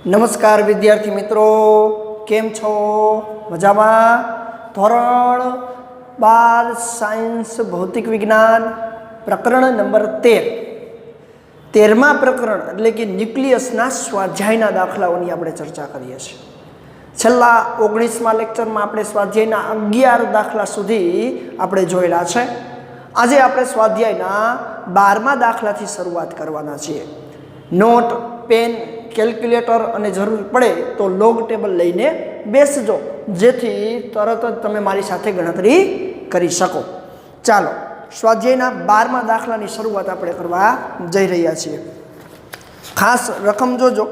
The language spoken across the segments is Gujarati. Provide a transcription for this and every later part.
નમસ્કાર વિદ્યાર્થી મિત્રો, કેમ છો? મજામાં? ધોરણ 12 સાયન્સ ભૌતિક વિજ્ઞાન પ્રકરણ નંબર 13 પ્રકરણ એટલે કે ન્યુક્લિયસના સ્વાધ્યાયના દાખલાઓની આપણે ચર્ચા કરીએ છીએ. છેલ્લા 19મા લેક્ચરમાં આપણે સ્વાધ્યાયના 11 દાખલા સુધી આપણે જોયેલા છે. આજે આપણે સ્વાધ્યાયના 12મા દાખલાથી શરૂઆત કરવાના છીએ. નોટ, પેન, કેલ્ક્યુલેટર અને જરૂર પડે તો લોગ ટેબલ લઈને બેસજો, જેથી તરત જ તમે મારી સાથે ગણતરી કરી શકો. ચાલો સ્વાધ્યાયના 12મા દાખલાની શરૂઆત આપણે કરવા જઈ રહ્યા છીએ. ખાસ રકમ જોજો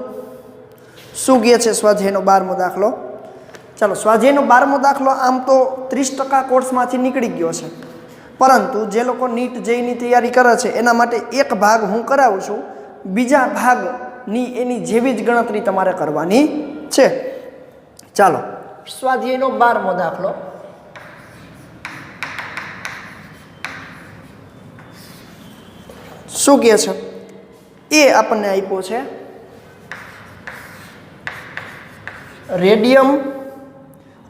શું કહે છે સ્વાધ્યાયનો 12મો દાખલો. ચાલો, સ્વાધ્યાયનો 12મો દાખલો આમ તો 30% કોર્સમાંથી નીકળી ગયો છે, પરંતુ જે લોકો નીટ જેઈની તૈયારી કરે છે એના માટે એક ભાગ હું કરાવું છું, બીજા ભાગની એની જેવી જ ગણતરી તમારે કરવાની છે. ચાલો, સ્વાધ્યાયનો 12મો દાખલો. શું કહે છે એ આપણને આપ્યો છે. રેડિયમ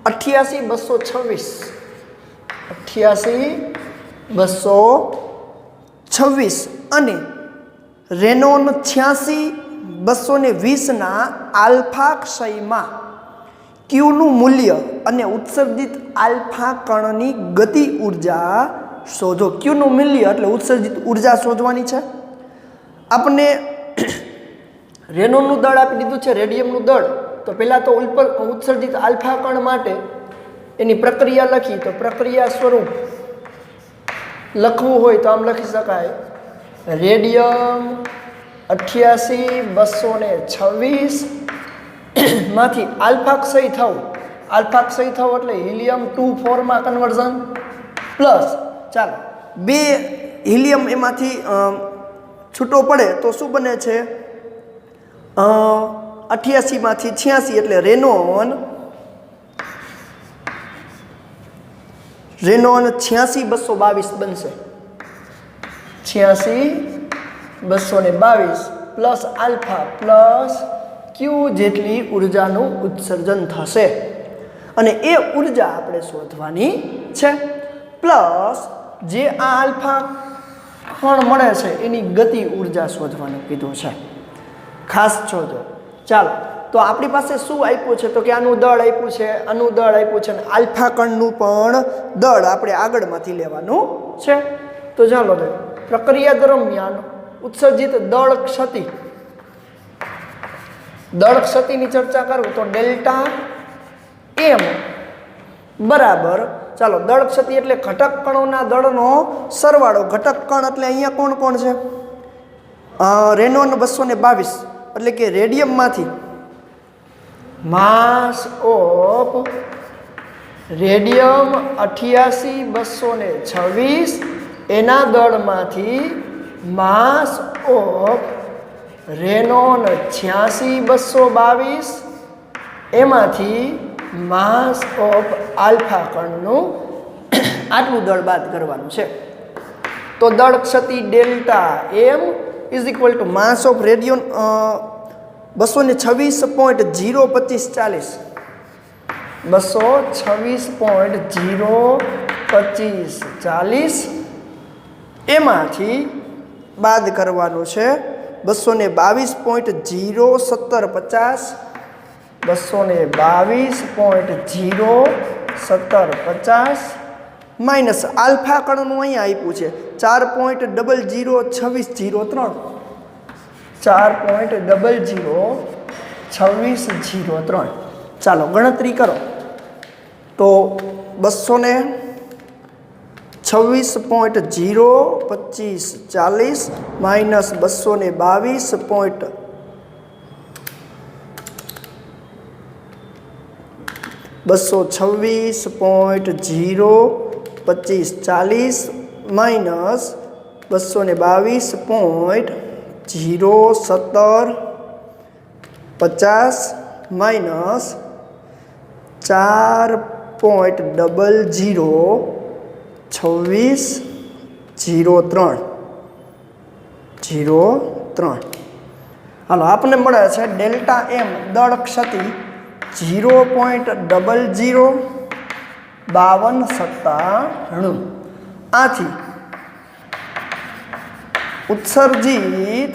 88,226 અને રેનોન 86,220ના આલ્ફા ક્ષયમાં ક્યુનું મૂલ્ય અને ઉત્સર્જિત આલ્ફા કણની ગતિ ઉર્જા શોધો. ક્યુનું મૂલ્ય એટલે ઉત્સર્જિત ઉર્જા શોધવાની છે. આપણને રેનોનનું દળ આપી દીધું છે, રેડિયમનું દળ. તો પહેલાં તો ઉત્સર્જિત આલ્ફા કણ માટે એની પ્રક્રિયા લખી, તો પ્રક્રિયા સ્વરૂપ લખવું હોય તો આમ લખી શકાય: રેડિયમ 88,226 માંથી આલ્ફા ક્ષય થવું એટલે હિલિયમ 2,4માં કન્વર્ઝન પ્લસ, ચાલો 2 હિલિયમ એમાંથી છૂટો પડે તો શું બને છે? 88માંથી 86 એટલે રેનોન 86,222 બનશે. 86,222 પ્લસ આલ્ફા પ્લસ ક્યુ જેટલી ઉર્જાનું ઉત્સર્જન થશે, અને એ ઉર્જા આપણે શોધવાની છે. પ્લસ જે આ આલ્ફા કણ મળે છે એની ગતિ ઉર્જા શોધવાનું કીધું છે. ખાસ જોજો. ચાલો, તો આપણી પાસે શું આપ્યું છે? તો કે આનું દળ આપ્યું છે, આનું દળ આપ્યું છે, અને આલ્ફા કણનું પણ દળ આપણે આગળમાંથી લેવાનું છે. તો ચાલો ભાઈ, પ્રક્રિયા દરમિયાન ઉત્સર્જિત દળ ક્ષતિની ચર્ચા કરું તો ડેલ્ટા એમ બરાબર, ચાલો દળ ક્ષતિ એટલે ઘટક કણોના દળનો સરવાળો. ઘટક કણ એટલે અહીંયા કોણ કોણ છે? રેનોન 222 એટલે કે રેડિયમમાંથી માસ ઓફ રેડિયમ 88,226 એના દળમાંથી માસ ઓફ રેનોન 86,222 એમાંથી માસ ઓફ આલ્ફા કણનું આટલું દળ બાદ કરવાનું છે. તો દળ ક્ષતિ delta M is equal to mass of radium 226.02540 226.02540 એમાંથી બાદ કરવાનું છે 222.01750 222.01750 માઇનસ આલ્ફા કણનું અહીંયા આપ્યું છે 4.002603 4.002603. ચાલો ગણતરી કરો તો 226.02540 માઇનસ 226.02540 માઇનસ 222.01750 માઇનસ 4.002603. હાલો આપણને મળે છે ડેલ્ટા એમ દળ ક્ષતિ 0.005297 આથી ઉત્સર્જિત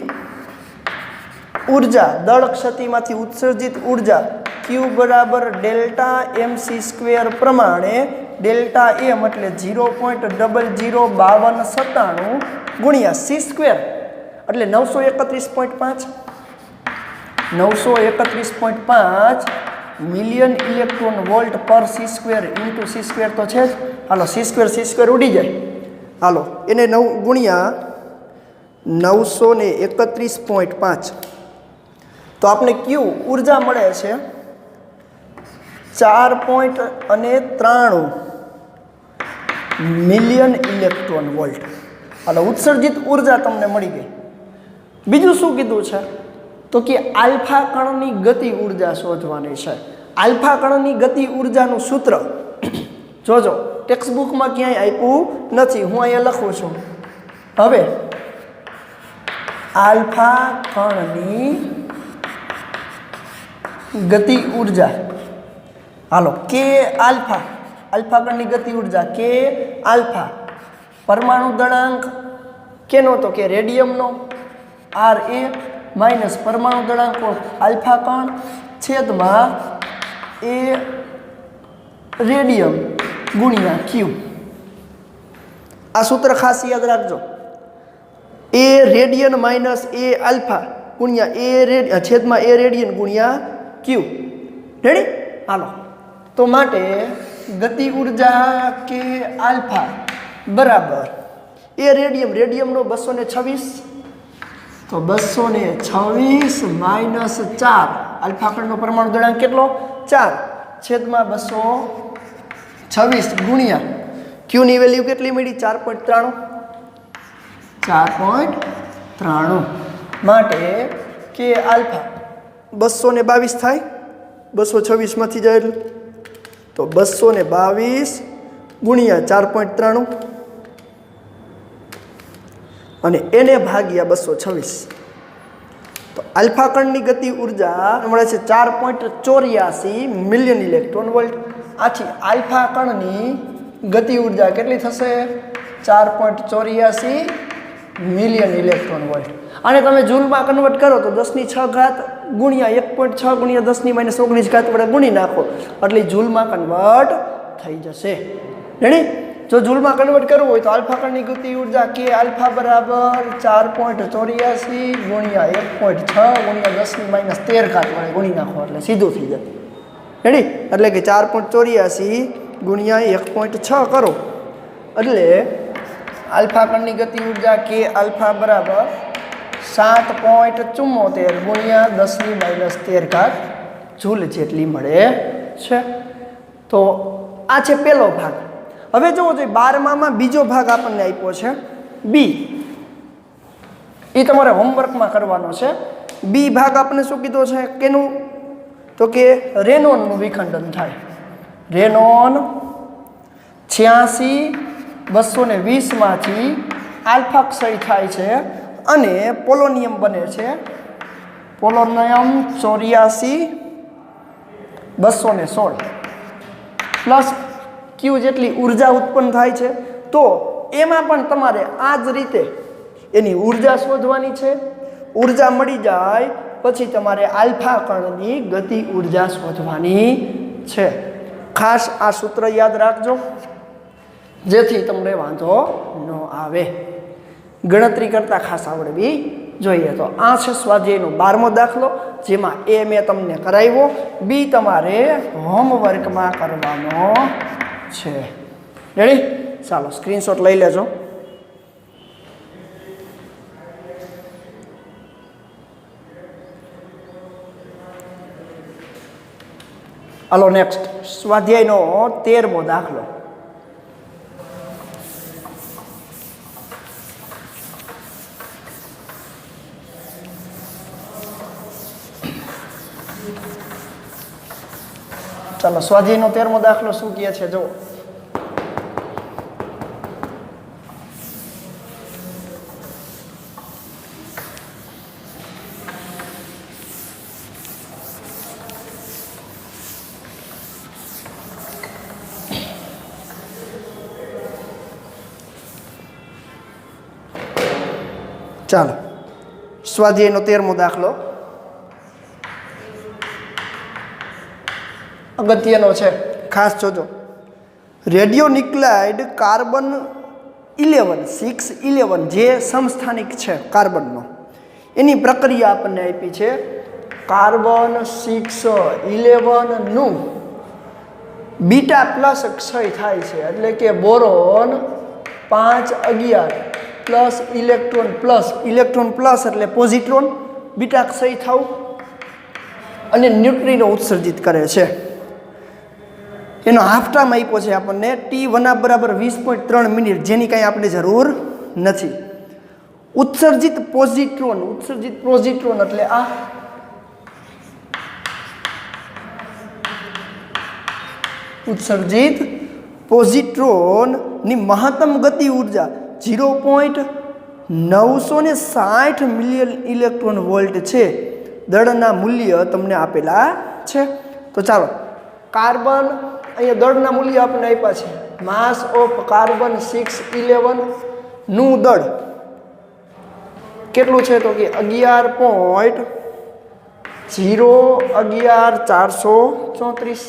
ઉર્જા દળ ક્ષતિમાંથી ઉત્સર્જિત ઉર્જા Q બરાબર ડેલ્ટા MC સ્ક્વેર પ્રમાણે ડેલ્ટા એમ એટલે 0.005297 ગુણ્યા C સ્ક્વેર એટલે 931.5 મિલિયન ઇલેક્ટ્રોન વોલ્ટ પર C square into C square તો છે જ. હાલો C સ્ક્વેર ઉડી જાય. હાલો એને 9 ગુણ્યા 931.5 તો આપણે Q ઉર્જા મળે છે 4.93 મિલિયન ઇલેક્ટ્રોન વોલ્ટ. હાલો ઉત્સર્જિત ઉર્જા તમને મળી ગઈ. બીજું શું કીધું છે તો કે આલ્ફા કણની ગતિ ઉર્જા શોધવાની છે. આલ્ફા કણની ગતિ ઉર્જાનું સૂત્ર જોજો ટેક્સ્ટ બુકમાં ક્યાંય આપ્યું નથી, હું અહીંયા લખું છું. હવે આલ્ફા કણની ગતિ ઉર્જા હાલો કે આલ્ફા કણની ગતિ ઉર્જા કે આલ્ફા પરમાણુ દળાંક કેનો તો કે રેડિયમનો Ra માઇનસ પરમાણુ દળાંકો આલ્ફા કણ છેદમાં એ રેડિયમ ગુણ્યા Q. આ સૂત્ર ખાસ યાદ રાખજો. એ રેડિયન માઇનસ એ આલ્ફા ગુણ્યા છેદમાં એ રેડિયન ગુણ્યા Q. રેડી? હાલો તો માટે ગતિ ઉર્જા કે આલ્ફા બરાબર એ રેડિયમનો 226 તો 226 માઇનસ 4 આલ્ફા કણનો પરમાણુ દળાંક કેટલો 4 છેદમાં 226 ગુણ્યા Q ની વેલ્યુ કેટલી મળી 4.93 માટે કે આલ્ફા 222 થાય 226 માંથી જાય એટલે તો 222 ગુણ્યા 4.93 અને એને ભાગ્યા 226 તો આલ્ફા કણની ગતિ ઉર્જા મળે છે 4.84 મિલિયન ઇલેક્ટ્રોન વોલ્ટ. આથી આલ્ફા કણની ગતિ ઉર્જા કેટલી થશે 4.84 મિલિયન ઇલેક્ટ્રોન વોલ્ટ. અને તમે જૂલમાં કન્વર્ટ કરો તો 10⁶ ગુણ્યા 1.6 ગુણ્યા 10⁻19 વડે ગુણી નાખો એટલે જૂલમાં કન્વર્ટ થઈ જશે. રેડી? જો જૂલમાં કન્વર્ટ કરવું હોય તો આલ્ફા કણની ગતિ ઉર્જા કે આલ્ફા બરાબર 4.84 ગુણ્યા 1.6 ગુણ્યા 10⁻13 વડે ગુણી નાખો એટલે સીધું થઈ જાય. રેડી? એટલે કે 4.84 ગુણ્યા 1.6 કરો એટલે આલ્ફા કણની ગતિ ઉર્જા કે આલ્ફા બરાબર 7.74 ગુણ્યા 10⁻13 જૂલ જેટલી મળે છે. તો આ છે પહેલો ભાગ. હવે જોવો જોઈએ 12માં બીજો ભાગ આપણને આપ્યો છે બી. એ તમારે હોમવર્કમાં કરવાનો છે. બી ભાગ આપણે શું કીધો છે કેનું તો કે રેનોનનું વિખંડન થાય. રેનોન 86 માંથી આલ્ફા ક્ષય થાય છે અને પોલોનિયમ બને છે. પોલોનિયમ 84 216 પ્લસ Q જેટલી ઉર્જા ઉત્પન્ન થાય છે. તો એમાં પણ તમારે આ જ રીતે એની ઉર્જા શોધવાની છે. ઉર્જા મળી જાય પછી તમારે આલ્ફા કણની ગતિ ઉર્જા શોધવાની છે. ખાસ આ સૂત્ર યાદ રાખજો જેથી તમને વાંધો ન આવે. ગણતરી કરતા ખાસ આવડવી જોઈએ. તો આ છે સ્વાધ્યાયનો 12મો દાખલો જેમાં એ મેં તમને કરાવ્યો. બી તમારે હોમવર્કમાં કરવાનો છે. રેડી? ચાલો સ્ક્રીનશોટ લઈ લેજો. હાલો નેક્સ્ટ સ્વાધ્યાયનો 13મો દાખલો. ચાલો સ્વાધ્યાયનો 13મો દાખલો શું કહે છે જો. ચાલો સ્વાધ્યાયનો 13મો દાખલો અગત્યનો છે, ખાસ જોજો. રેડિયોન્યુક્લાઇડ કાર્બન 611 જે સમસ્થાનિક છે કાર્બનનો, એની પ્રક્રિયા આપણને આપી છે. કાર્બન 611 નું બીટા પ્લસ ક્ષય થાય છે, એટલે કે બોરોન 511 પ્લસ ઇલેક્ટ્રોન પ્લસ એટલે પોઝિટ્રોન, બીટા ક્ષય થવું અને ન્યુટ્રિનો ઉત્સર્જિત કરે છે. એનો હાફ ટાઈમ આપ્યો છે આપણને T1 બરાબર 20.3 મિનિટ, જેની કાંઈ આપણે જરૂર નથી. ઉત્સર્જિત પોઝિટ્રોન એટલે આ ઉત્સર્જિત પોઝિટ્રોનની મહત્તમ ગતિ ઉર્જા 0.960 મિલિયન ઇલેક્ટ્રોન વોલ્ટ છે. દળના મૂલ્ય તમને આપેલા છે. તો ચાલો કાર્બન, અહીંયા દળના મૂલ્ય આપણને આપ્યા છે. માસ ઓફ કાર્બન 611 નું દળ કેટલું છે? તો કે 11.011434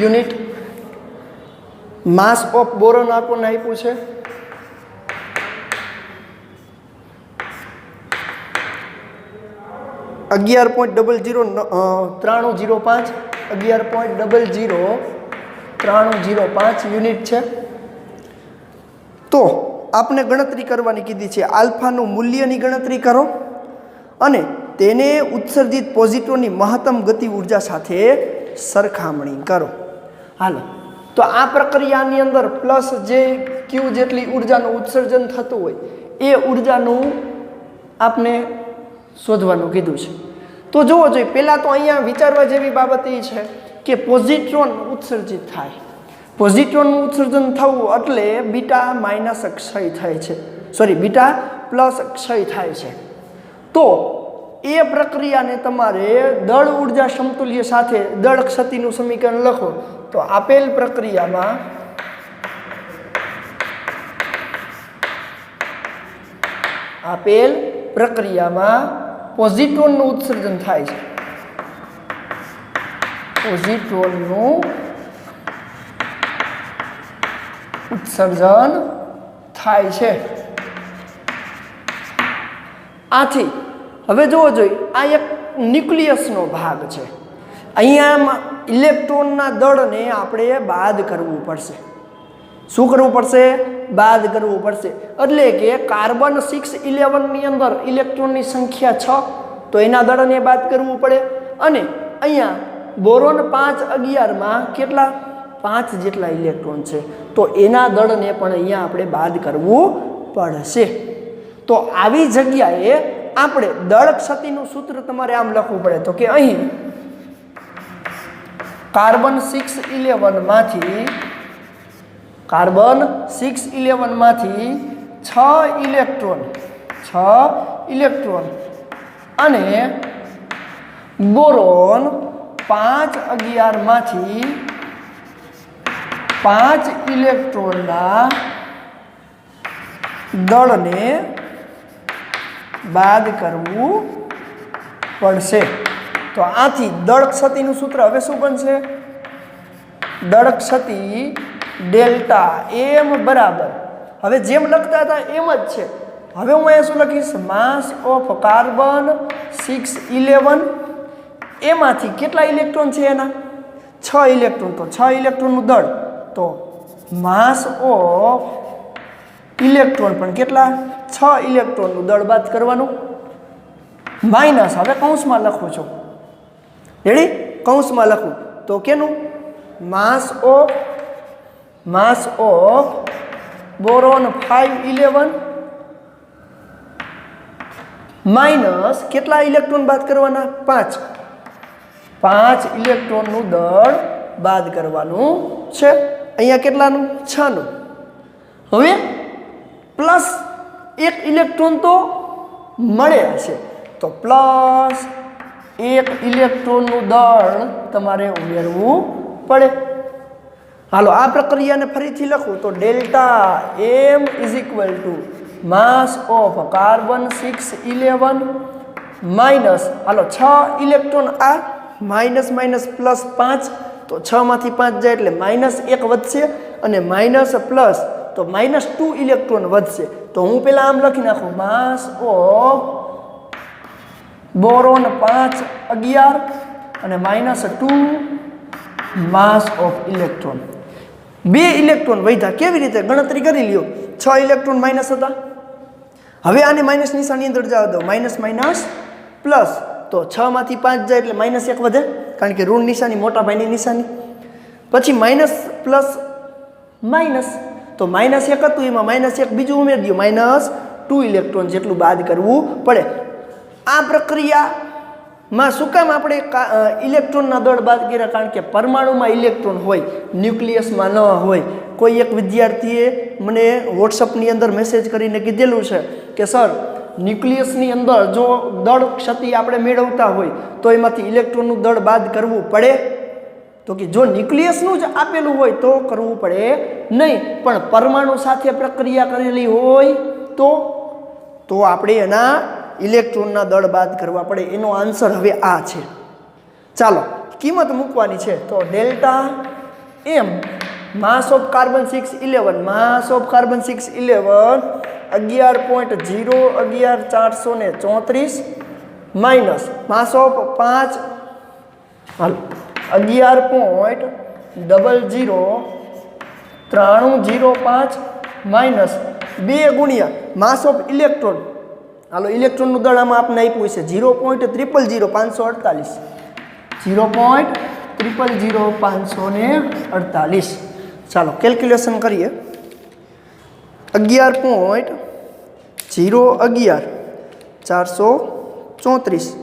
યુનિટ. માસ ઓફ બોરોન આપણને આપ્યું છે 11.009305 યુનિટ છે. તો આપણે ગણતરી કરવાની કીધી છે. આલ્ફાનું મૂલ્યની ગણતરી કરો અને તેને ઉત્સર્જિત પોઝિટ્રોનની મહત્તમ ગતિ ઉર્જા સાથે સરખામણી કરો. હાલો, તો આ પ્રક્રિયાની અંદર પ્લસ જે ક્યુ જેટલી ઉર્જાનું ઉત્સર્જન થતું હોય એ ઉર્જાનું આપણે શોધવાનું કીધું છે. તો જોવો જોઈએ, પહેલાં તો અહીંયા વિચારવા જેવી બાબત એ છે કે પોઝિટ્રોન ઉત્સર્જિત થાય. પોઝિટ્રોનનું ઉત્સર્જન થવું એટલે બીટા માઇનસ ક્ષય થાય છે, બીટા પ્લસ ક્ષય થાય છે. તો એ પ્રક્રિયાને તમારે દળ ઉર્જા સમતુલ્ય સાથે દળ ક્ષતિનું સમીકરણ લખો તો આપેલ પ્રક્રિયામાં પોઝિટ્રોનનું ઉત્સર્જન થાય છે. પોઝિટ્રોનનું ઉત્સર્જન થાય છે. આથી હવે જોવો જોઈએ, આ એક ન્યુક્લિયસનો ભાગ છે. અહીંયા ઇલેક્ટ્રોનના દળને આપણે બાદ કરવું પડશે. શું કરવું પડશે? બાદ કરવું પડશે. એટલે કે કાર્બન 611 ની અંદર ઇલેક્ટ્રોનની સંખ્યા 6, તો એના દળને બાદ કરવું પડે. અને અહીંયા બોરોન 511 માં કેટલા? 5 જેટલા ઇલેક્ટ્રોન છે, તો એના દળને પણ અહીંયા આપણે બાદ કરવું પડશે. તો આવી જગ્યાએ આપણે દળ ક્ષતિનું સૂત્ર તમારે આમ લખવું પડે તો કે અહીં કાર્બન 611 માંથી 6 ઇલેક્ટ્રોન અને બોરોન 511 માંથી 5 ઇલેક્ટ્રોનના દળને બાદ કરવું પડશે. તો આથી દળ ક્ષતિનું સૂત્ર હવે શું બનશે? દળ ક્ષતિ ડેલ્ટા એમ બરાબર, હવે જેમ લખતા હતા એમ જ છે. હવે હું અહીંયા શું લખીશ? માસ ઓફ કાર્બન 611, એમાંથી કેટલા ઇલેક્ટ્રોન છે? એના 6 ઇલેક્ટ્રોન. તો 6 ઇલેક્ટ્રોનનું દળ, તો માસ ઓફ ઇલેક્ટ્રોન પણ કેટલા? 6 ઇલેક્ટ્રોનનું દળ બાદ કરવાનું, માઇનસ, હવે કૌંસમાં લખું છું, રેડી? કૌંસમાં લખું તો કેનું? માસ ઓફ બોરોન 511 માઇનસ કેટલા ઇલેક્ટ્રોન બાદ કરવાના? 5 ઇલેક્ટ્રોનનું દળ બાદ કરવાનું છે. અહીંયા કેટલાનું? 6 નું. હવે પ્લસ 1 ઇલેક્ટ્રોન તો મળે હશે, તો પ્લસ 1 ઇલેક્ટ્રોનનું દળ તમારે ઉમેરવું પડે. હાલો, આ પ્રક્રિયાને ફરીથી લખું તો delta M is equal to mass of carbon 611 minus હાલો 6 ઇલેક્ટ્રોન આ માઇનસ માઇનસ પ્લસ 5 તો 6 માંથી 5 જાય એટલે -1 વધશે અને માઇનસ પ્લસ તો -2 ઇલેક્ટ્રોન વધશે તો હું પહેલા આમ લખી નાખું માસ ઓફ બોરોન 5 11 અને -2 માસ ઓફ ઇલેક્ટ્રોન 2 ઇલેક્ટ્રોન વધ્યા કેવી રીતે ગણતરી કરી લ્યો 6 ઇલેક્ટ્રોન માઇનસ હતા હવે આને માઇનસ નિશાની અંદર જવા દો માઇનસ માઇનસ પ્લસ તો 6 માંથી 5 જાય એટલે -1 વધે કારણ કે ઋણ નિશાની મોટા ભાઈની નિશાની પછી માઇનસ પ્લસ માઇનસ તો -1 હતું એમાં -1 બીજું ઉમેરી દો -2 ઇલેક્ટ્રોન જેટલું બાદ કરવું પડે આ પ્રક્રિયામાં શું કામ આપણે ઇલેક્ટ્રોનના દળ બાદ કર્યા કારણ કે પરમાણુમાં ઇલેક્ટ્રોન હોય ન્યુક્લિયસમાં ન હોય કોઈ એક વિદ્યાર્થીએ મને વોટ્સઅપની અંદર મેસેજ કરીને કીધેલું છે કે સર ન્યુક્લિયસની અંદર જો દળ ક્ષતિ આપણે મેળવતા હોય તો એમાંથી ઇલેક્ટ્રોનનું દળ બાદ કરવું પડે તો કે જો ન્યુક્લિયસનું જ આપેલું હોય તો કરવું પડે નહીં પણ પરમાણુ સાથે પ્રક્રિયા કરેલી હોય તો આપણે એના ઇલેક્ટ્રોનના દળ બાદ કરવા પડે એનો આન્સર હવે આ છે ચાલો કિંમત મૂકવાની છે તો delta M mass of carbon 611 mass of carbon 611 11.011.434 minus mass of 5 હાલ 11.009305 માઇનસ 2 ગુણ્યા માસ ઓફ ઇલેક્ટ્રોન હાલો ઇલેક્ટ્રોનનું દળ આમાં આપણે આપ્યું છે 0.000548 0.000548 ચાલો કેલ્ક્યુલેશન કરીએ 11.011.434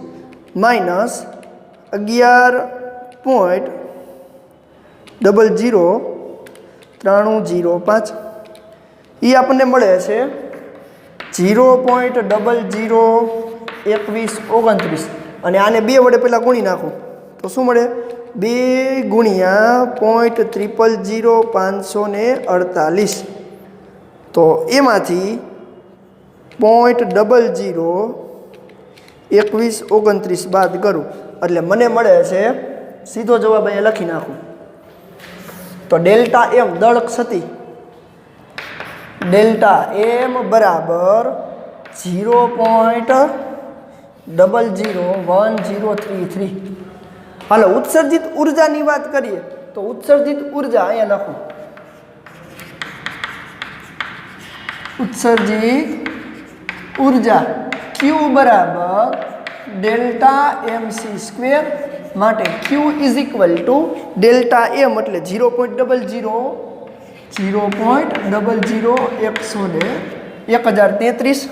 માઇનસ 11.009305 એ આપણને મળે છે 0.002129 અને આને 2 વડે પહેલાં ગુણી નાખો તો શું મળે 2 ગુણ્યા 0.000548 તો એમાંથી 0.002129 બાદ કરું એટલે મને મળે છે સીધો જવાબ અહીંયા લખી નાખું તો ડેલ્ટા એમ દળ ક્ષતિ ડેલ્ટા એમ બરાબર 0.001033 હાલો ઉત્સર્જિત ઉર્જાની વાત કરીએ તો ઉત્સર્જિત ઉર્જા અહીંયા લખું ઉત્સર્જિત ઉર્જા Q બરાબર ડેલ્ટા MC સ્ક્વેર માટે Q is equal to delta M એટલે 0.001033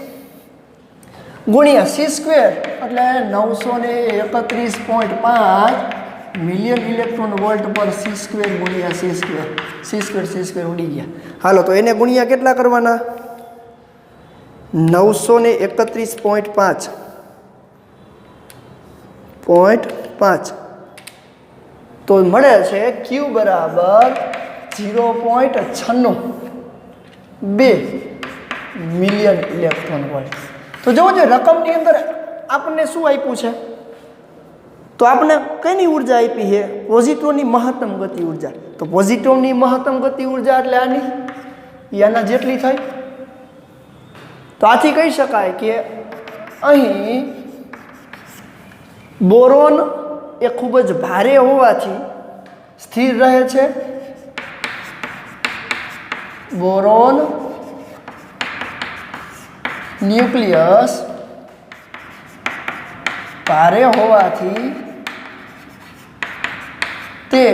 ગુણ્યા C સ્ક્વેર એટલે 931.5 મિલિયન ઇલેક્ટ્રોન વોલ્ટ પર C સ્ક્વેર ગુણ્યા C સ્ક્વેર ઉડી ગયા હાલો તો એને ગુણ્યા કેટલા કરવાના 931.5 તો મળે છે Q બરાબર 0.96 મિલિયન ઇલેક્ટ્રોન વોલ્ટ તો જોવો જો રકમની અંદર આપણને શું આપ્યું છે તો આપણે કઈની ઉર્જા આપી છે પોઝિટ્રોનની મહત્તમ ગતિ ઉર્જા તો પોઝિટ્રોનની મહત્તમ ગતિ ઉર્જા એટલે આની આના જેટલી થાય તો આથી કહી શકાય કે અહીં બોરોન એ ખૂબ જ ભારે હોવાથી સ્થિર રહે છે બોરોન ન્યુક્લિયસ ભારે હોવાથી તે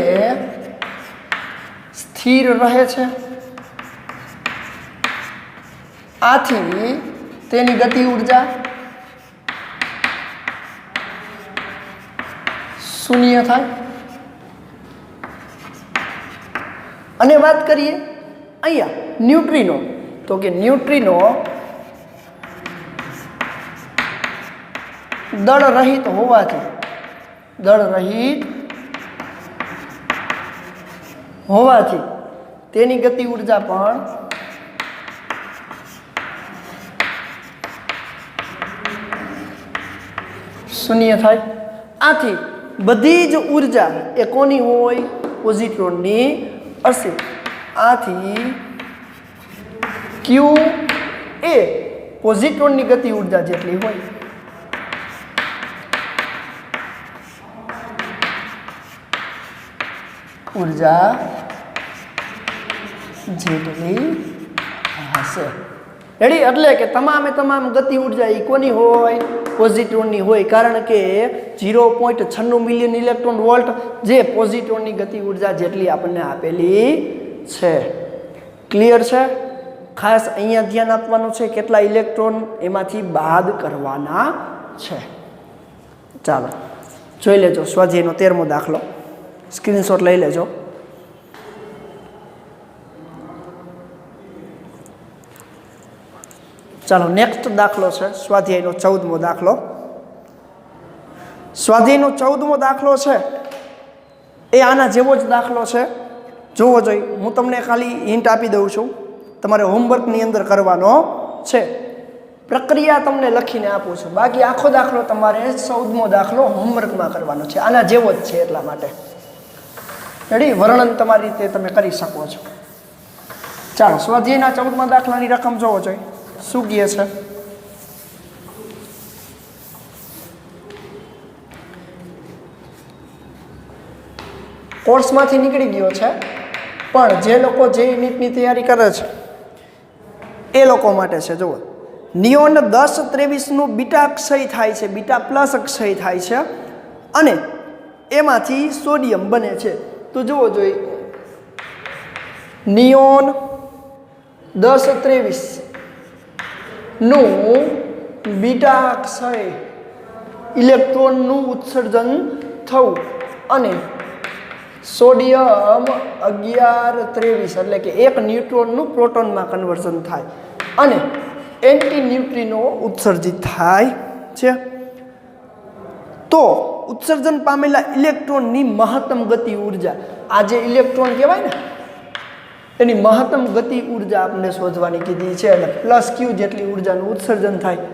સ્થિર રહે છે આથી તેની ગતિ ઉર્જા શૂન્ય થાય અને વાત કરીએ અહીંયા ન્યુટ્રિનો તો કે ન્યુટ્રિનો દળ રહિત હોવાથી તેની ગતિ ઉર્જા પણ શૂન્ય થાય. આથી બધી જ ઉર્જા એ કોની હોય? પોઝિટ્રોનની હશે. આથી ક્યુ એ પોઝિટ્રોનની ગતિ ઉર્જા જેટલી હોય. ઉર્જા જેટલી હશે. રેડી? એટલે કે તમામ ગતિ ઉર્જા એ કોની હોય? પોઝિટ્રોનની હોય. કારણ કે 0.96 મિલિયન ઇલેક્ટ્રોન વોલ્ટ જે પોઝિટ્રોનની ગતિ ઉર્જા જેટલી આપણને આપેલી છે. ક્લિયર છે? ખાસ અહીંયા ધ્યાન આપવાનું છે કેટલા ઇલેક્ટ્રોન એમાંથી બાદ કરવાના છે. ચાલો જોઈ લેજો સ્વાધ્યાયનો 13મો દાખલો. સ્ક્રીનશોટ લઈ લેજો. ચાલો નેક્સ્ટ દાખલો છે સ્વાધ્યાયનો 14મો દાખલો. સ્વાધ્યાયનો 14મો દાખલો છે એ આના જેવો જ દાખલો છે. જોવો જોઈએ. હું તમને ખાલી હિન્ટ આપી દઉં છું. તમારે હોમવર્કની અંદર કરવાનો છે. પ્રક્રિયા તમને લખીને આપું છું. બાકી આખો દાખલો તમારે 14મો દાખલો હોમવર્કમાં કરવાનો છે. આના જેવો જ છે એટલા માટે. રેડી? વર્ણન તમારી રીતે તમે કરી શકો છો. ચાલો સ્વાધ્યાયના 14મા દાખલાની રકમ જોવો જોઈએ. શું કહે છે? કોર્સમાંથી નીકળી ગયો છે પણ જે લોકો જે નીટની તૈયારી કરે છે એ લોકો માટે છે. જુઓ, નિયોન 10-23નું બીટા ક્ષય થાય છે, બીટા પ્લસ ક્ષય થાય છે અને એમાંથી સોડિયમ બને છે. તો જુઓ જોઈએ, નિયોન 10-23 નું બીટા ક્ષય ઇલેક્ટ્રોનનું ઉત્સર્જન થવું અને સોડિયમ 11-23 એટલે કે એક ન્યુટ્રોનનું પ્રોટોનમાં કન્વર્ઝન થાય અને એન્ટી ન્યુટ્રિનો ઉત્સર્જિત થાય છે. તો ઉત્સર્જન પામેલા ઇલેક્ટ્રોનની મહત્તમ ગતિ ઉર્જા, આ જે ઇલેક્ટ્રોન કહેવાય ને એની મહત્તમ ગતિ ઉર્જા આપણે શોધવાની કીધી છે અને પ્લસ ક્યુ જેટલી ઉર્જાનું ઉત્સર્જન થાય.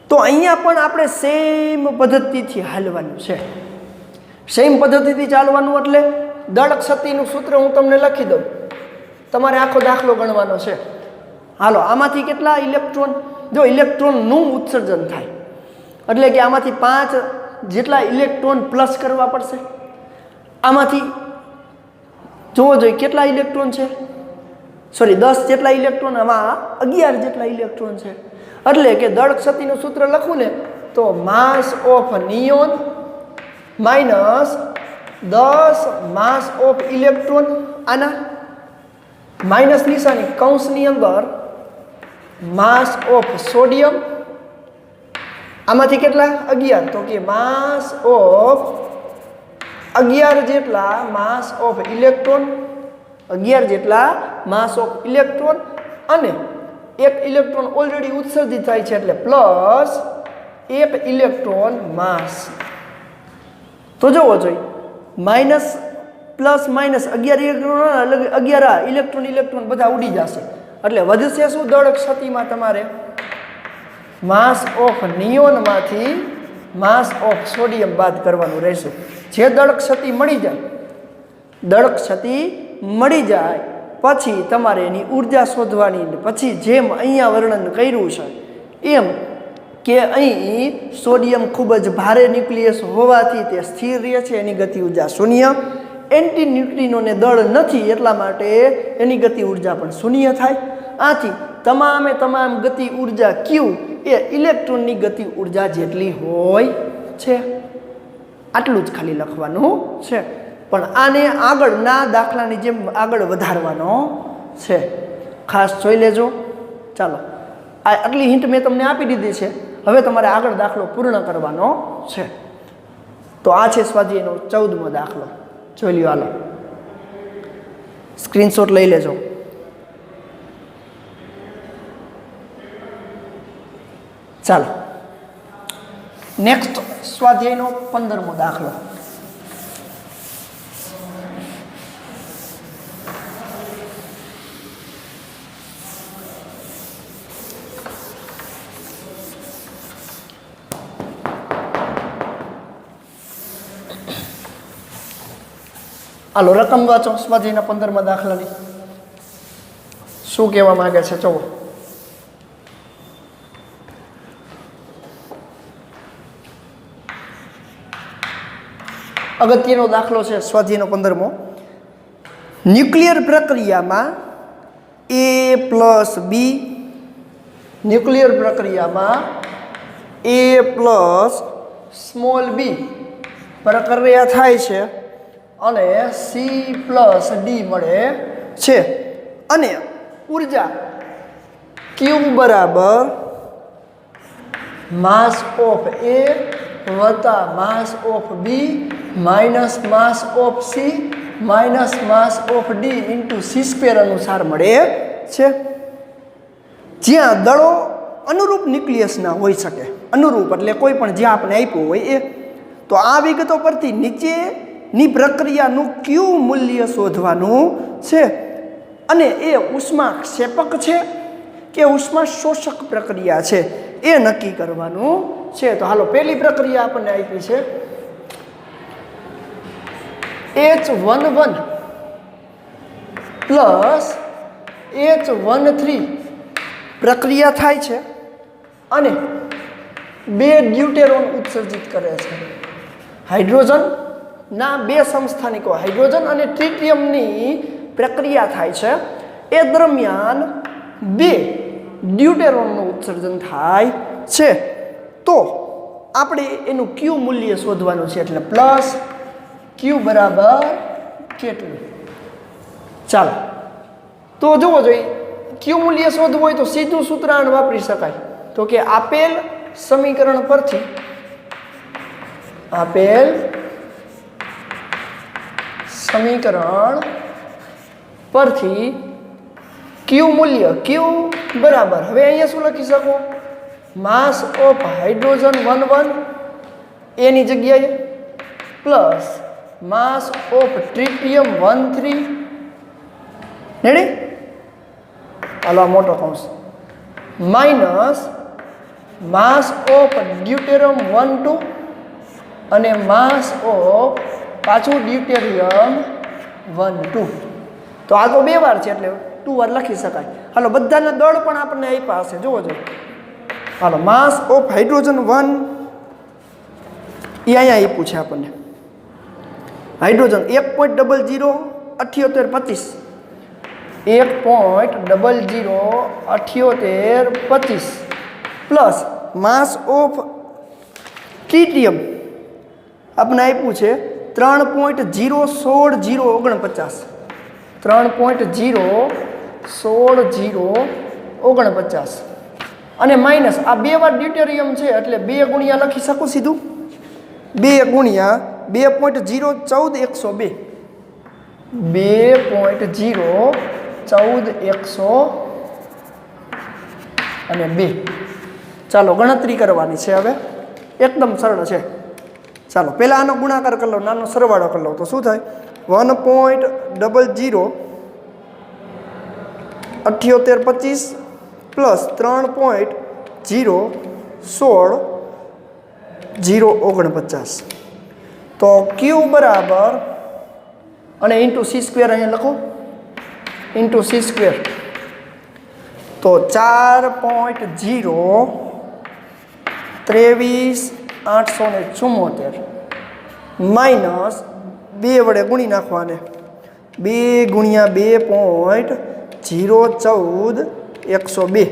તો અહીંયા પણ આપણે સેમ પદ્ધતિથી હાલવાનું છે. સેમ પદ્ધતિથી ચાલવાનું એટલે દળ ક્ષતિનું સૂત્ર હું તમને લખી દઉં. તમારે આખો દાખલો ગણવાનો છે. હાલો, આમાંથી કેટલા ઇલેક્ટ્રોન? જો ઇલેક્ટ્રોનનું ઉત્સર્જન થાય એટલે કે આમાંથી 5 જેટલા ઇલેક્ટ્રોન પ્લસ કરવા પડશે. આમાંથી જોવો જોઈએ કેટલા ઇલેક્ટ્રોન છે. સોરી, 10 જેટલા ઇલેક્ટ્રોન, આમાં 11 જેટલા ઇલેક્ટ્રોન છે. એટલે કે દળ ક્ષતિનું સૂત્ર લખું ને તો માસ of neon minus 10 mass of electron, આના માઇનસ નિશાની કૌંસની અંદર માસ ઓફ સોડિયમ, આમાંથી કેટલા? 11. તો કે માસ ઓફ 11 જેટલા માસ ઓફ ઇલેક્ટ્રોન, 11 જેટલા માસ ઓફ ઇલેક્ટ્રોન અને એક ઇલેક્ટ્રોન ઓલરેડી ઉત્સર્જિત થાય છે એટલે પ્લસ એક ઇલેક્ટ્રોન માસ. તો જોવો જોઈએ, minus plus minus 11 electron electron બધા ઉડી જશે એટલે વધશે શું? દળ ક્ષતિમાં તમારે માસ ઓફ નિયોનમાંથી માસ ઓફ સોડિયમ બાદ કરવાનું રહેશે. જે દળ ક્ષતિ મળી જાય, દળ ક્ષતિ મળી જાય પછી તમારે એની ઉર્જા શોધવાની. પછી જેમ અહીંયા વર્ણન કર્યું છે એમ કે અહીં સોડિયમ ખૂબ જ ભારે ન્યુક્લિયસ હોવાથી તે સ્થિર રહે છે, એની ગતિ ઉર્જા શૂન્ય. એન્ટી ન્યુટ્રિનોને દળ નથી એટલા માટે એની ગતિ ઉર્જા પણ શૂન્ય થાય. આથી તમામ ગતિ ઉર્જા ક્યુ એ ઇલેક્ટ્રોનની ગતિ ઉર્જા જેટલી હોય છે. આટલું જ ખાલી લખવાનું છે પણ આને આગળના દાખલાની જેમ આગળ વધારવાનો છે. ખાસ જોઈ લેજો. ચાલો, આટલી હિન્ટ મેં તમને આપી દીધી છે. હવે તમારે આગળ દાખલો પૂર્ણ કરવાનો છે. તો આ છે સ્વાધ્યાયનો 14મો દાખલો. જોઈ લ્યો. હાલો, સ્ક્રીનશોટ લઈ લેજો. ચાલો નેક્સ્ટ સ્વાધ્યાયનો 15મો દાખલો. હાલો રકમ વાંચો સ્વાધ્યાયના 15માં દાખલાની શું કહેવા માંગે છે જુઓ અગત્યનો દાખલો છે સ્વાધ્યાયનો 15મો ન્યુક્લિયર પ્રક્રિયામાં A પ્લસ બી ન્યુક્લિયર પ્રક્રિયામાં A પ્લસ સ્મોલ બી પ્રક્રિયા થાય છે અને C પ્લસ ડી મળે છે અને ઉર્જા Q બરાબર માસ ઓફ A વત્તા mass of B minus mass of C minus mass of D into C² અનુસાર મળે છે જ્યાં દળો અનુરૂપ ન્યુક્લિયસના હોઈ શકે અનુરૂપ એટલે કોઈ પણ જ્યાં આપણે આપ્યું હોય એ તો આ વિગતો પરથી નીચેની પ્રક્રિયાનું ક્યુ મૂલ્ય શોધવાનું છે અને એ ઉષ્માક્ષેપક છે કે ઉષ્મા શોષક પ્રક્રિયા છે એ નક્કી કરવાનું છે તો હાલો પહેલી પ્રક્રિયા આપણને આપી છે H11 પ્લસ H13 પ્રક્રિયા થાય છે અને 2 ડ્યુટેરોન ઉત્સર્જિત કરે છે હાઇડ્રોજનના 2 સમસ્થાનિકો હાઇડ્રોજન અને ટ્રિટિયમની પ્રક્રિયા થાય છે એ દરમિયાન 2 ડ્યુટેરોનનું ઉત્સર્જન થાય છે તો આપણે એનું ક્યુ મૂલ્ય શોધવાનું છે એટલે પ્લસ ક્યુ બરાબર કેટલું ચાલો તો જુઓ જોઈએ ક્યુ મૂલ્ય શોધવું હોય તો સીધું સૂત્રાંક વાપરી શકાય તો કે આપેલ સમીકરણ પરથી ક્યુ મૂલ્ય ક્યુ બરાબર હવે અહીંયા શું લખી શકો માસ ઓફ હાઇડ્રોજન 11 એની જગ્યાએ પ્લસ માસ ઓફ ટ્રિટિયમ 13 રેડી હાલો મોટો કૌંસ માઇનસ માસ ઓફ ડ્યુટેરિયમ 12 અને માસ ઓફ પાછું ડ્યુટેરિયમ 12 તો આ તો 2 વાર છે એટલે 2 વાર લખી શકાય હાલો બધાના દળ પણ આપણને આપ્યા હશે જુઓ હાલો માસ ઓફ હાઇડ્રોજન 1 એ અહીંયા આપ્યું છે આપણને hydrogen 1.007825 1.007825 plus mass of tritium આપણે આપ્યું છે 3.01649 3.01649 અને માઇનસ આ 2 વાર ડ્યુટેરિયમ છે એટલે 2 ગુણ્યા લખી શકું સીધું 2 ગુણ્યા 2.014102 2.014 અને 2 ચાલો ગણતરી કરવાની છે હવે એકદમ સરળ છે ચાલો પહેલાં આનો ગુણાકાર કરી લો નાનો સરવાળો કરી લો તો શું થાય 1.007825 પ્લસ 3.01649 તો ક્યુ બરાબર અને ઇન્ટુ C² અહીંયા લખો ઇન્ટુ C² તો 4.0233874 માઇનસ 2 વડે ગુણી નાખવાને 2 ગુણ્યા 2.014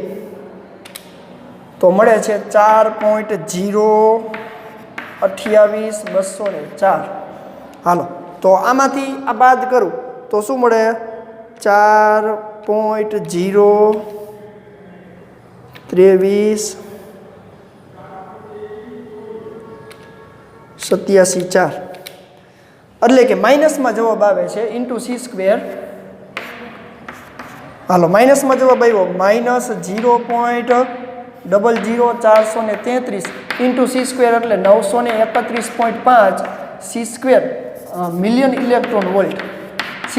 તો મળે છે 4.02824 હાલો તો આમાંથી આ બાદ કરું તો શું મળે 4.023 87 એટલે કે માઇનસમાં જવાબ આવે છે ઇન્ટુ C² હાલો માઇનસમાં જવાબ આવ્યો માઇનસ 0.00433 ઇન્ટુ C² એટલે 931.5 C² million electron volt C²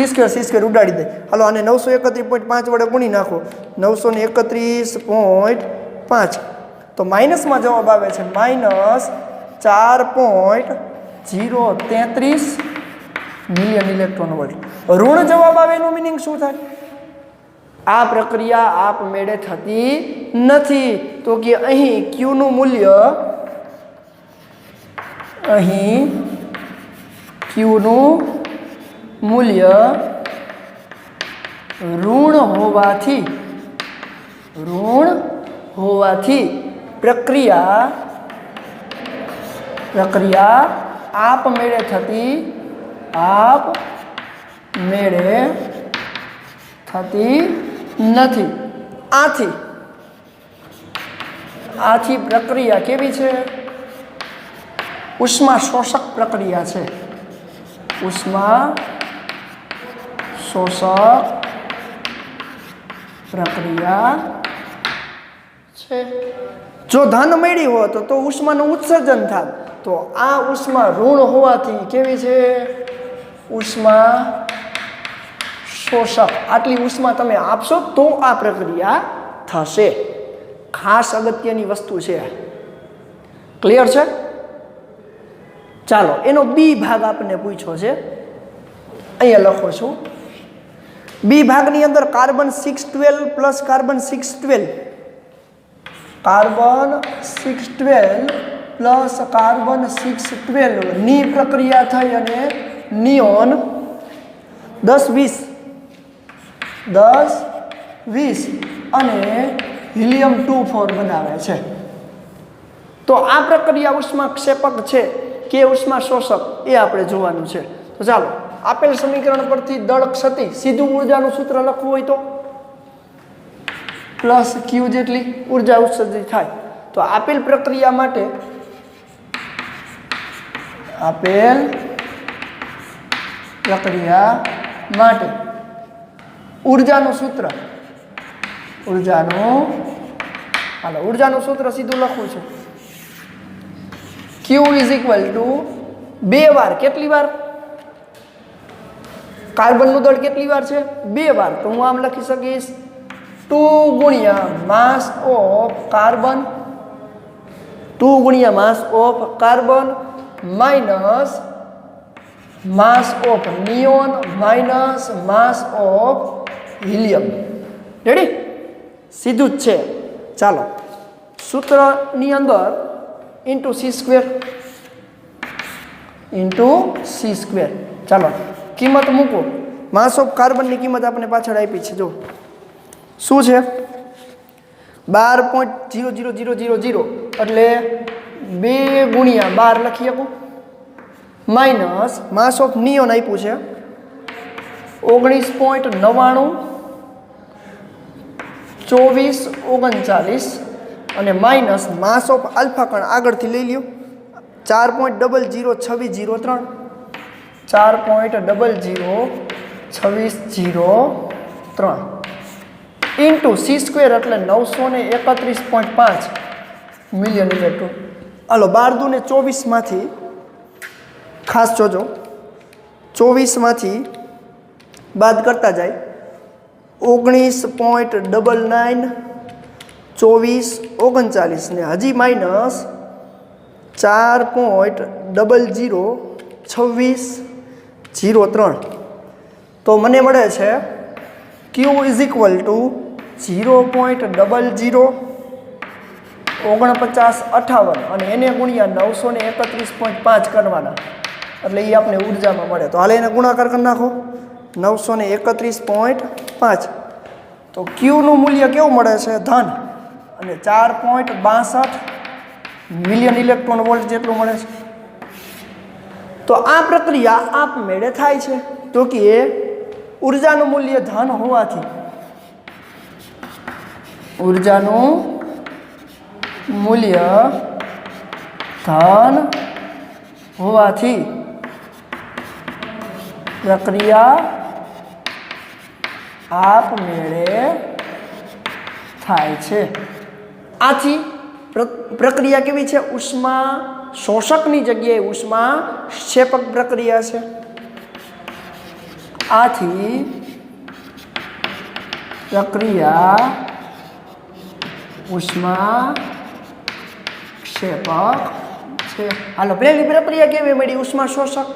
ઉડાડી દે હાલો આને 931.5 વડે ગુણી નાખો 931.5 તો માઇનસમાં જવાબ આવે છે માઇનસ 4.033 મિલિયન ઇલેક્ટ્રોન વોલ્ટ. ઋણ જવાબ આવે એનું મિનિંગ શું થાય? આ પ્રક્રિયા આપમેળે થતી નથી. તો કે અહીં Q નું મૂલ્ય ઋણ હોવાથી પ્રક્રિયા આપમેળે થતી નથી. આથી પ્રક્રિયા કેવી છે? ઉષ્મા શોષક પ્રક્રિયા છે. ઉષ્મા શોષક પ્રક્રિયા છે. જો ધન મળી હોત તો ઉષ્માનું ઉત્સર્જન થાત. તો આ ઉષ્મા ઋણ હોવાથી કેવી છે? ઉષ્મા શોષક. આટલી ઉષ્મા તમે આપશો તો આ પ્રક્રિયા થશે. ખાસ અગત્યની વસ્તુ છે. ક્લિયર છે? ચાલો એનો બી ભાગ આપણને પૂછ્યો છે, અહીંયા લખો છું. બી ભાગની અંદર carbon 612 plus carbon 612 plus carbon 612 ની પ્રક્રિયા થઈ અને નિયોન 10-20 અને હિલિયમ 2-4 બનાવે છે. તો આ પ્રક્રિયા ઉષ્માક્ષેપક છે કે ઉષ્મા શોષક એ આપણે જોવાનું છે. તો ચાલો આપેલ સમીકરણ પરથી દળ ક્ષતિ સીધું ઉર્જાનું સૂત્ર લખવું હોય તો પ્લસ ક્યુ જેટલી ઉર્જા ઉત્સર્જિત થાય. તો આપેલ પ્રક્રિયા માટે ઉર્જાનું સૂત્ર સીધું લખું છું. Q ઇઝ ઇક્વલ ટુ 2 વાર. કેટલી વાર? કાર્બનનું દળ કેટલી વાર છે? 2 વાર. તો હું આમ લખી શકીશ 2 ગુણ્યા માસ of carbon minus mass of neon minus mass of helium. Ready? સીધું જ છે. ચાલો સૂત્રની અંદર ઇન્ટુ સી સ્ક્વેર. ચાલો કિંમત મૂકો. માસ ઓફ કાર્બનની કિંમત આપણે પાછળ આપી છે. જો શું છે? 12.00000 એટલે 2 ગુણ્યા 12 લખી શકું. માઇનસ માસ ઓફ નિયોન આપ્યું છે 19.99 2439 અને માઇનસ માસ ઓફ આલ્ફા કણ આગળથી લઈ લ્યો 4.002603 4.002603 ઇન્ટુ સી સ્ક્વેર એટલે 931.5 મિલિયન ઇલેક્ટ્રોન. હાલો 12 ને 24 માંથી ખાસ જોજો 24 માંથી બાદ કરતા જાય 19.99 2439 ને હજી માઇનસ 4.002603 તો મને મળે છે Q ઇઝ ઇક્વલ ટુ 0.004958 અને એને ગુણ્યા 931.5 કરવાના એટલે એ આપણે ઉર્જામાં મળે. તો હાલે એને ગુણાકાર કરી નાખો 931.5. તો ક્યુનું મૂલ્ય કેવું મળે છે? ધન. અને 4.62 મિલિયન ઇલેક્ટ્રોન વોલ્ટ જેટલું મળે છે. તો આ પ્રક્રિયા આપમેળે થાય છે. તો કે ઉર્જાનું મૂલ્ય ધન હોવાથી પ્રક્રિયા આપમેળે થાય છે. આથી પ્રક્રિયા કેવી છે? ઉષ્મા શોષકની જગ્યાએ ઉષ્મા ક્ષેપક પ્રક્રિયા છે. આથી પ્રક્રિયા ઉષ્મા ક્ષેપક છે. હાલો પહેલી પ્રક્રિયા કેવી મળી? ઉષ્મા શોષક.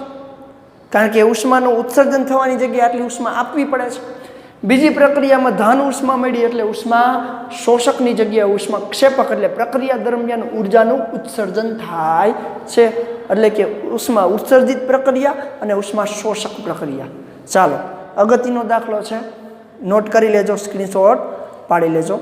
કારણ કે ઉષ્માનું ઉત્સર્જન થવાની જગ્યાએ આટલી ઉષ્મા આપવી પડે છે. બીજી પ્રક્રિયામાં ધન ઉષ્મા મળી એટલે ઉષ્મા શોષકની જગ્યાએ ઉષ્મા ક્ષેપક એટલે પ્રક્રિયા દરમિયાન ઉર્જાનું ઉત્સર્જન થાય છે. એટલે કે ઉષ્મા ઉત્સર્જિત પ્રક્રિયા અને ઉષ્મા શોષક પ્રક્રિયા. ચાલો અગત્યનો દાખલો છે, નોટ કરી લેજો, સ્ક્રીનશોટ પાડી લેજો.